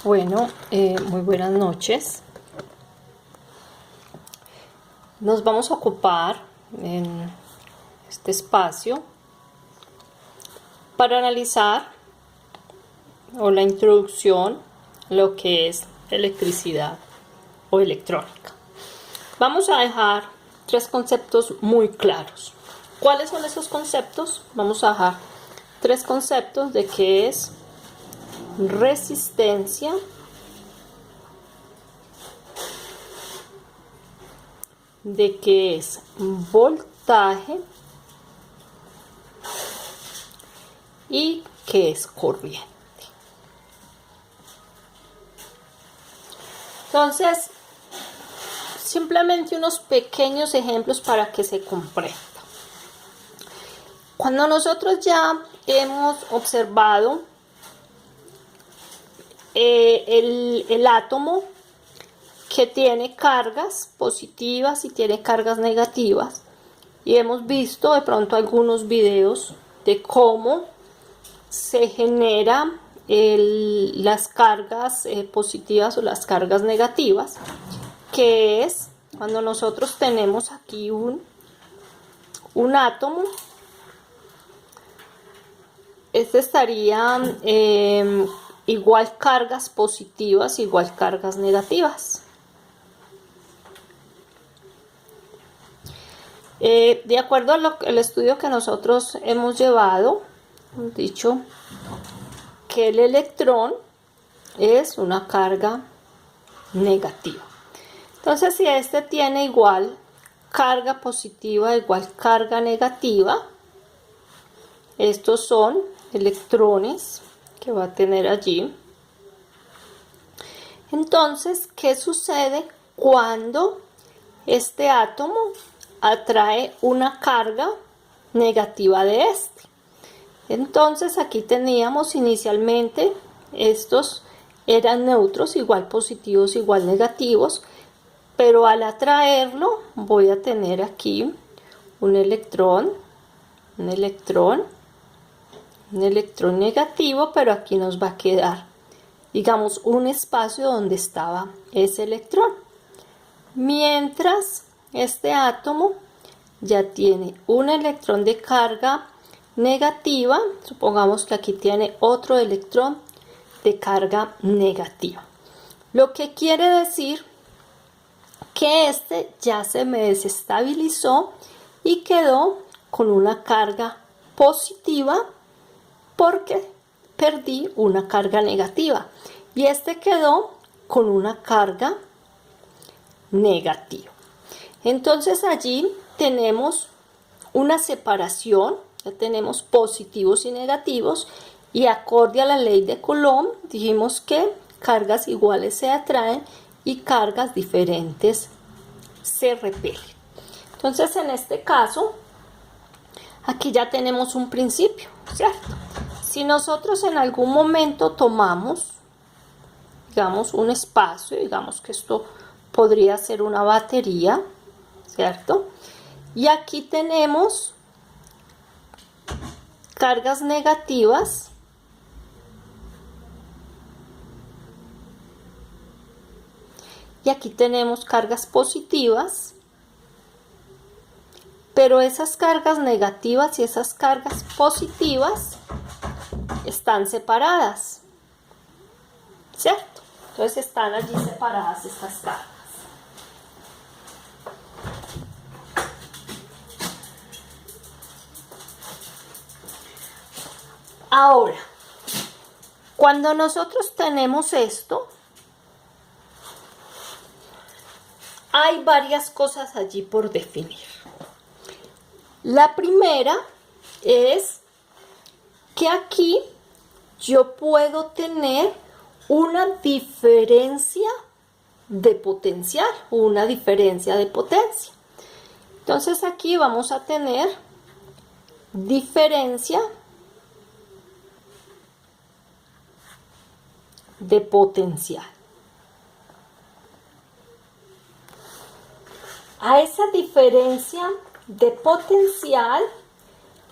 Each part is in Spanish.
Bueno, muy buenas noches. Nos vamos a ocupar en este espacio para analizar la introducción a lo que es electricidad o electrónica. Vamos a dejar tres conceptos muy claros. ¿Cuáles son esos conceptos? Vamos a dejar tres conceptos de qué es resistencia, de qué es voltaje y qué es corriente. Entonces, simplemente unos pequeños ejemplos para que se comprenda. Cuando nosotros ya hemos observado el átomo que tiene cargas positivas y tiene cargas negativas, y hemos visto de pronto algunos videos de cómo se generan las cargas positivas o las cargas negativas, que es cuando nosotros tenemos aquí un átomo. Este estaría igual cargas positivas, igual cargas negativas. De acuerdo al estudio que nosotros hemos llevado, hemos dicho que el electrón es una carga negativa. Entonces, si este tiene igual carga positiva, igual carga negativa, estos son electrones que va a tener allí. Entonces, ¿qué sucede cuando este átomo atrae una carga negativa de este? Entonces, aquí teníamos inicialmente, estos eran neutros, igual positivos, igual negativos, pero al atraerlo voy a tener aquí un electrón negativo, pero aquí nos va a quedar, digamos, un espacio donde estaba ese electrón. Mientras este átomo ya tiene un electrón de carga negativa, supongamos que aquí tiene otro electrón de carga negativa. Lo que quiere decir que este ya se me desestabilizó y quedó con una carga positiva porque perdí una carga negativa, y este quedó con una carga negativa. Entonces allí tenemos una separación, ya tenemos positivos y negativos, y acorde a la ley de Coulomb dijimos que cargas iguales se atraen y cargas diferentes se repelen. Entonces, en este caso, aquí ya tenemos un principio, ¿cierto? Si nosotros en algún momento tomamos, digamos, un espacio, digamos que esto podría ser una batería, ¿cierto? Y aquí tenemos cargas negativas y aquí tenemos cargas positivas, pero esas cargas negativas y esas cargas positivas están separadas, ¿cierto? Entonces están allí separadas estas cargas. Ahora, cuando nosotros tenemos esto, hay varias cosas allí por definir. La primera es que aquí yo puedo tener una diferencia de potencial, una diferencia de potencia. Entonces aquí vamos a tener diferencia de potencial. A esa diferencia de potencial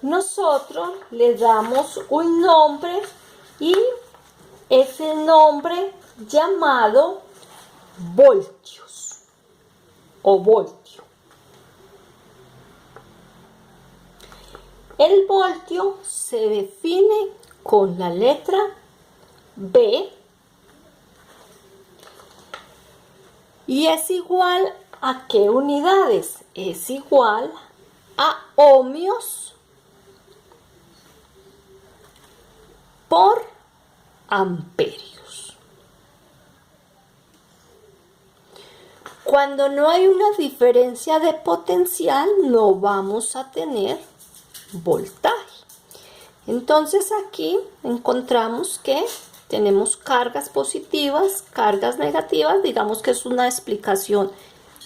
nosotros le damos un nombre y ese nombre llamado voltios o voltio. El voltio se define con la letra B y es igual a ¿qué unidades? Es igual a ohmios por amperios. Cuando no hay una diferencia de potencial, no vamos a tener voltaje. Entonces aquí encontramos que tenemos cargas positivas, cargas negativas. Digamos que es una explicación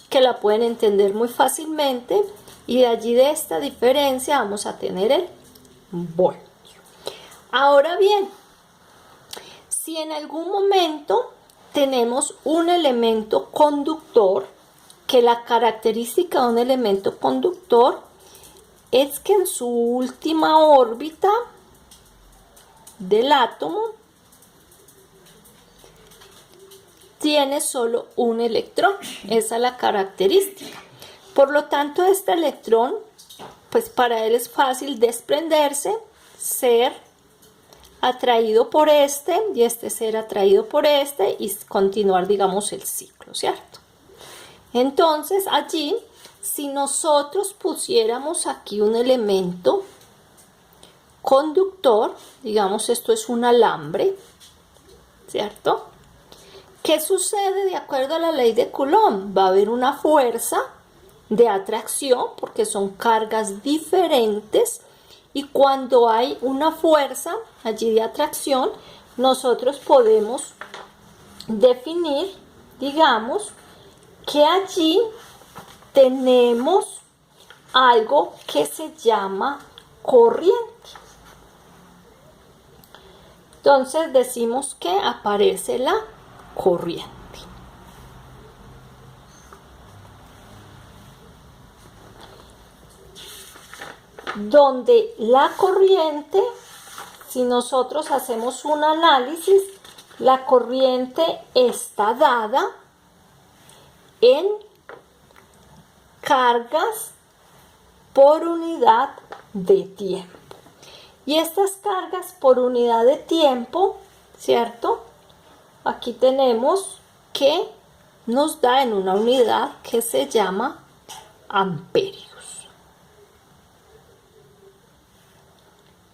que la pueden entender muy fácilmente, y de allí, de esta diferencia, vamos a tener el voltio. Ahora bien, si en algún momento tenemos un elemento conductor, que la característica de un elemento conductor es que en su última órbita del átomo tiene solo un electrón. Esa es la característica. Por lo tanto, este electrón, pues para él es fácil desprenderse, ser atraído por este, y este ser atraído por este, y continuar, digamos, el ciclo, ¿cierto? Entonces, allí, si nosotros pusiéramos aquí un elemento conductor, digamos, esto es un alambre, ¿cierto? ¿Qué sucede de acuerdo a la ley de Coulomb? Va a haber una fuerza de atracción porque son cargas diferentes, y cuando hay una fuerza allí de atracción, nosotros podemos definir, digamos, que allí tenemos algo que se llama corriente. Entonces decimos que aparece la corriente. Donde la corriente, si nosotros hacemos un análisis, la corriente está dada en cargas por unidad de tiempo. Y estas cargas por unidad de tiempo, ¿cierto? Aquí tenemos que nos da en una unidad que se llama amperios.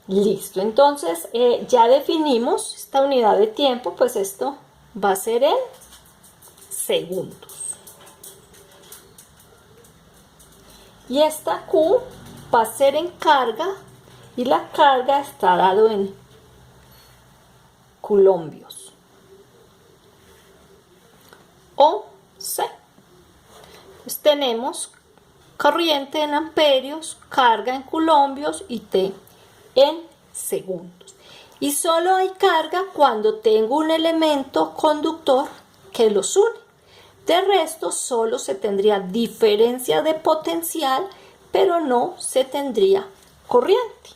Listo, entonces ya definimos esta unidad de tiempo, pues esto va a ser en segundos. Y esta Q va a ser en carga, y la carga está dado en coulombios o C. Entonces tenemos corriente en amperios, carga en coulombios y T en segundos. Y solo hay carga cuando tengo un elemento conductor que los une. De resto, solo se tendría diferencia de potencial, pero no se tendría corriente.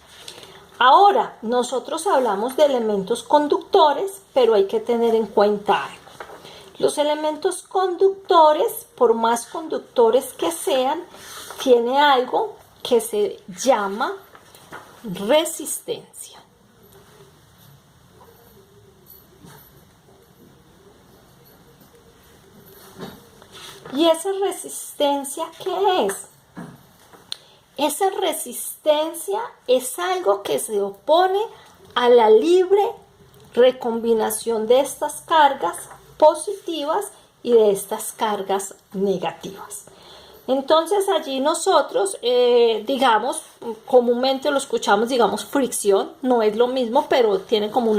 Ahora, nosotros hablamos de elementos conductores, pero hay que tener en cuenta algo. Los elementos conductores, por más conductores que sean, tiene algo que se llama resistencia. ¿Y esa resistencia qué es? Esa resistencia es algo que se opone a la libre recombinación de estas cargas positivas y de estas cargas negativas. Entonces allí nosotros, digamos, comúnmente lo escuchamos, digamos, fricción, no es lo mismo, pero tiene como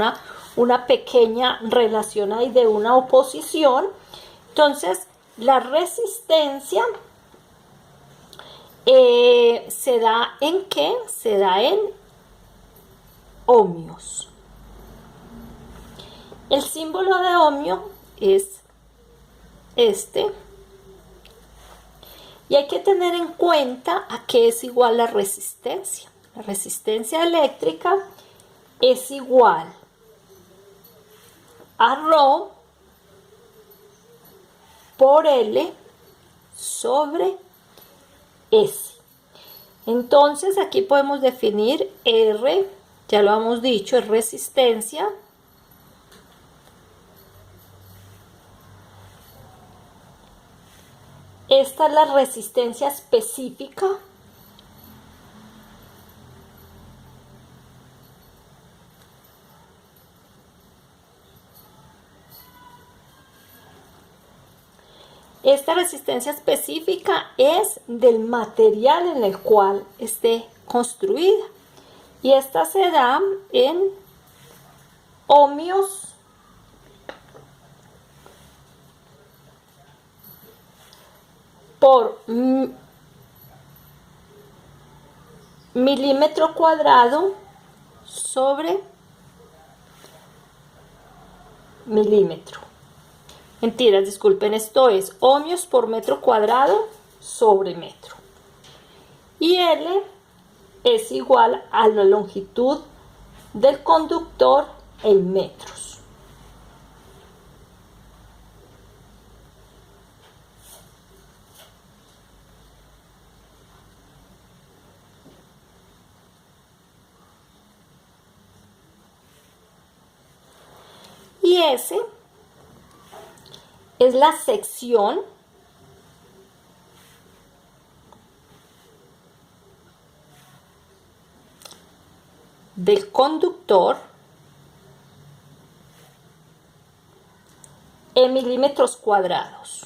una pequeña relación ahí de una oposición. Entonces, la resistencia se da ¿en qué? Se da en ohmios. El símbolo de ohmio es este. Y hay que tener en cuenta a qué es igual la resistencia. La resistencia eléctrica es igual a Rho por L sobre S. Entonces aquí podemos definir R, ya lo hemos dicho, es resistencia. Esta es la resistencia específica. Esta resistencia específica es del material en el cual esté construida. Y esta se da en ohmios por milímetro cuadrado sobre milímetro. Mentiras, disculpen, esto es ohmios por metro cuadrado sobre metro. Y L es igual a la longitud del conductor en metros. Y S es la sección del conductor en milímetros cuadrados.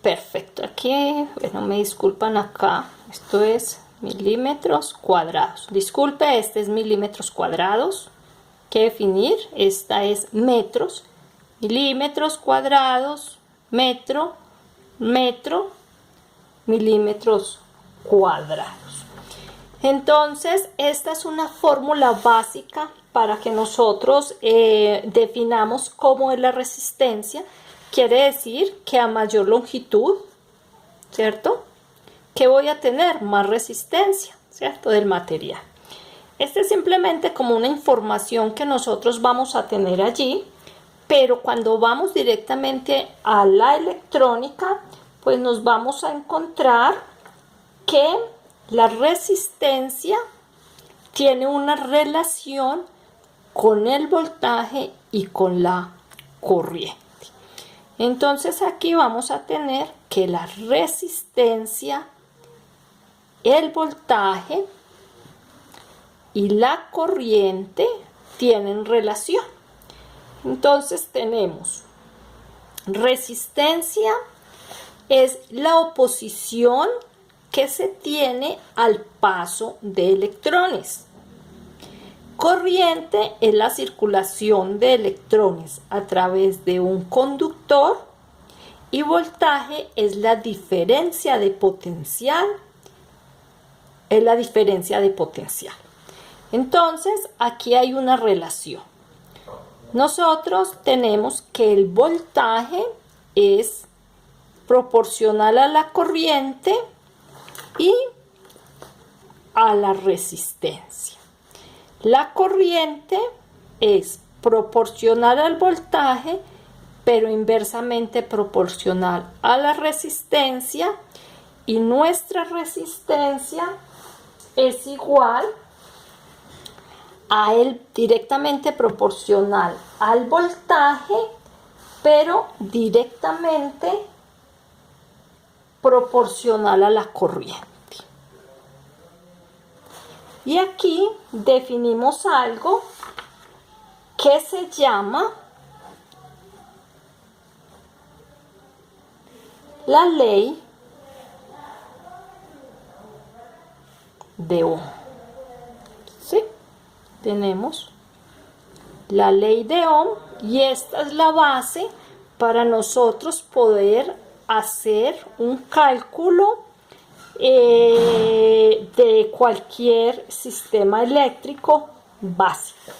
Perfecto, aquí, bueno, me disculpan acá, esto es milímetros cuadrados. Disculpe, este es milímetros cuadrados. Que definir, esta es metros, milímetros cuadrados, metro, metro, milímetros cuadrados. Entonces, esta es una fórmula básica para que nosotros definamos cómo es la resistencia. Quiere decir que a mayor longitud, ¿cierto? ¿Qué voy a tener? Más resistencia, ¿cierto? Del material. Este es simplemente como una información que nosotros vamos a tener allí, pero cuando vamos directamente a la electrónica, pues nos vamos a encontrar que la resistencia tiene una relación con el voltaje y con la corriente. Entonces aquí vamos a tener que la resistencia, el voltaje y la corriente tienen relación. Entonces tenemos resistencia es la oposición que se tiene al paso de electrones. Corriente es la circulación de electrones a través de un conductor y voltaje es la diferencia de potencial. Entonces, aquí hay una relación. Nosotros tenemos que el voltaje es proporcional a la corriente y a la resistencia. La corriente es proporcional al voltaje, pero inversamente proporcional a la resistencia, y nuestra resistencia es igual a él directamente proporcional al voltaje, pero directamente proporcional a la corriente. Y aquí definimos algo que se llama la ley de Ohm. ¿Sí? Tenemos la ley de Ohm y esta es la base para nosotros poder hacer un cálculo de cualquier sistema eléctrico básica.